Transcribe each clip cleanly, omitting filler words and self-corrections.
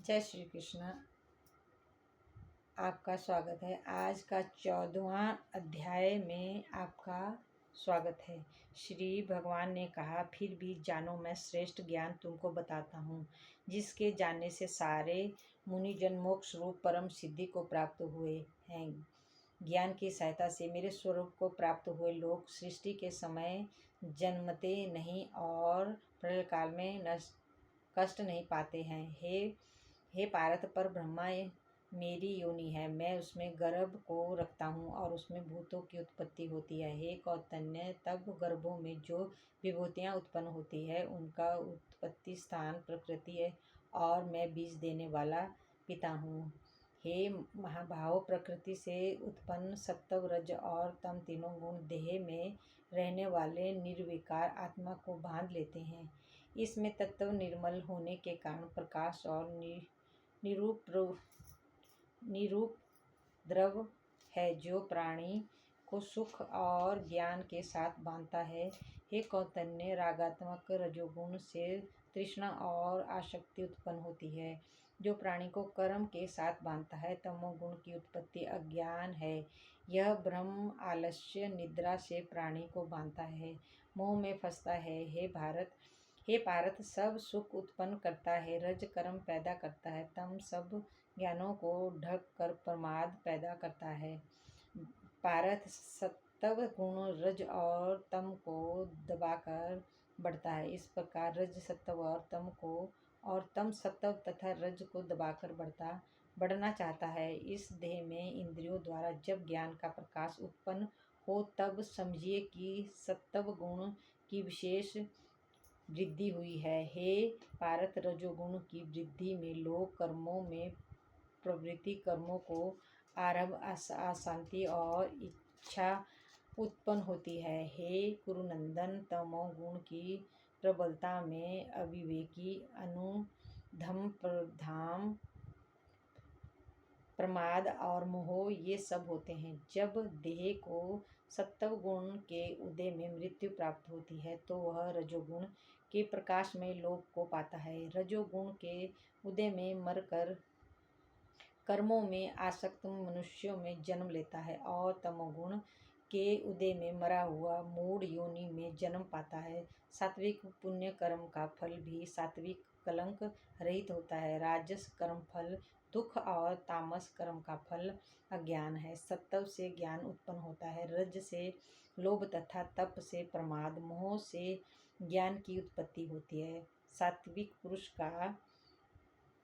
जय श्री कृष्ण। आपका स्वागत है। आज का 14वां अध्याय में आपका स्वागत है। श्री भगवान ने कहा, फिर भी जानो, मैं श्रेष्ठ ज्ञान तुमको बताता हूँ, जिसके जानने से सारे मुनिजन मोक्ष रूप परम सिद्धि को प्राप्त हुए हैं। ज्ञान की सहायता से मेरे स्वरूप को प्राप्त हुए लोग सृष्टि के समय जन्मते नहीं और प्रलय काल में कष्ट नहीं पाते हैं। हे पार्थ, पर ब्रह्मा मेरी योनि है, मैं उसमें गर्भ को रखता हूँ और उसमें भूतों की उत्पत्ति होती है। हे कौतन्य, तब गर्भों में जो विभूतियाँ उत्पन्न होती है उनका उत्पत्ति स्थान प्रकृति है और मैं बीज देने वाला पिता हूँ। हे महाभाव, प्रकृति से उत्पन्न सत्व रज और तम तीनों गुण देह में रहने वाले निर्विकार आत्मा को बांध लेते हैं। इसमें तत्व निर्मल होने के कारण प्रकाश और निरूप द्रव है, जो प्राणी को सुख और ज्ञान के साथ बांधता है। हे कौतन्य, रागात्मक रजोगुण से तृष्णा और आसक्ति उत्पन्न होती है, जो प्राणी को कर्म के साथ बांधता है। तमोगुण की उत्पत्ति अज्ञान है, यह भ्रम आलस्य निद्रा से प्राणी को बांधता है, मोह में फंसता है। हे पार्थ, सब सुख उत्पन्न करता है, रज कर्म पैदा करता है, तम सब ज्ञानों को ढक कर प्रमाद पैदा करता है। पार्थ, सत्व गुण रज और तम को दबाकर बढ़ता है। इस प्रकार रज सत्व और तम सत्व तथा रज को दबाकर बढ़ना चाहता है। इस देह में इंद्रियों द्वारा जब ज्ञान का प्रकाश उत्पन्न हो, तब समझिए कि सत्व गुण की विशेष वृद्धि हुई है। हे पार्थ, रजोगुण की वृद्धि में लोग कर्मों में प्रवृत्ति, कर्मों को आरंभ, अशांति और इच्छा उत्पन्न होती है। हे कुरुनंदन, तमोगुण की प्रबलता में अविवेकी, अनुधम, प्रमाद और मोह ये सब होते हैं। जब देह को सत्व गुण के उदय में मृत्यु प्राप्त होती है, तो वह रजोगुण के प्रकाश में लोक को पाता है। रजोगुण के उदय में मरकर कर्मों में आसक्त मनुष्यों में जन्म लेता है और तमोगुण के उदय में मरा हुआ मूढ़ योनि में जन्म पाता है। सात्विक पुण्य कर्म का फल भी सात्विक कलंक रहित होता है। राजस कर्म फल दुख और तामस कर्म का फल अज्ञान है। सत्व से ज्ञान उत्पन्न होता है, रज से लोभ तथा तप से प्रमाद, मोह से ज्ञान की उत्पत्ति होती है। सात्विक पुरुष का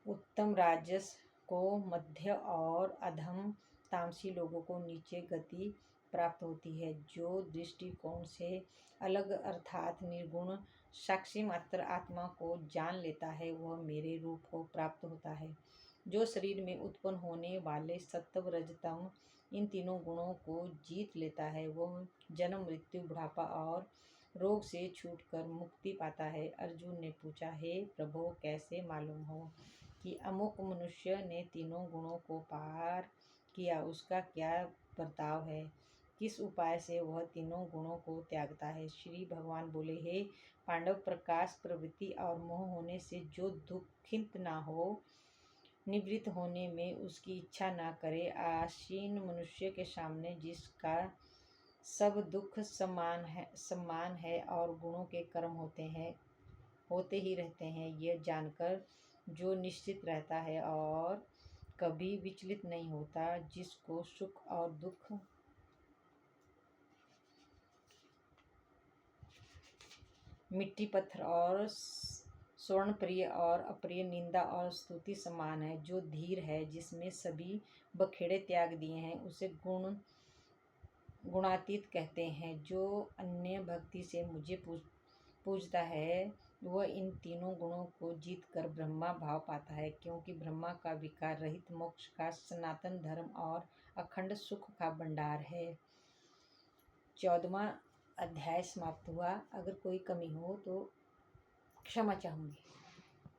उत्तम, राजस को मध्य और अधम तामसी लोगों को नीचे गति प्राप्त होती है। जो दृष्टिकोण से अलग अर्थात निर्गुण साक्षी मात्र आत्मा को जान लेता है, वह मेरे रूप को प्राप्त होता है। जो शरीर में उत्पन्न होने वाले सत्व रज तम इन तीनों गुणों को जीत लेता है, वह जन्म मृत्यु बुढ़ापा और रोग से छूटकर मुक्ति पाता है। अर्जुन ने पूछा, हे प्रभो, कैसे मालूम हो कि अमुक मनुष्य ने तीनों गुणों को पार किया? उसका क्या बर्ताव है? किस उपाय से वह तीनों गुणों को त्यागता है? श्री भगवान बोले, हे पांडव, प्रकाश, प्रवृत्ति और मोह होने से जो दुखित ना हो, निवृत्त होने में उसकी इच्छा ना करे, आसीन मनुष्य के सामने जिसका सब दुख समान है और गुणों के कर्म होते ही रहते हैं, यह जानकर जो निश्चित रहता है और कभी विचलित नहीं होता, जिसको सुख और दुख, मिट्टी पत्थर और स्वर्ण, प्रिय और अप्रिय, निंदा और स्तुति समान है, जो धीर है, जिसमें सभी बखेड़े त्याग दिए हैं, उसे गुणातीत कहते हैं। जो अन्य भक्ति से मुझे पूजता है, वह इन तीनों गुणों को जीत कर ब्रह्मा भाव पाता है, क्योंकि ब्रह्मा का विकार रहित मोक्ष का सनातन धर्म और अखंड सुख का भंडार है। 14वां अध्याय समाप्त हुआ। अगर कोई कमी हो तो क्षमा चाहूँगी।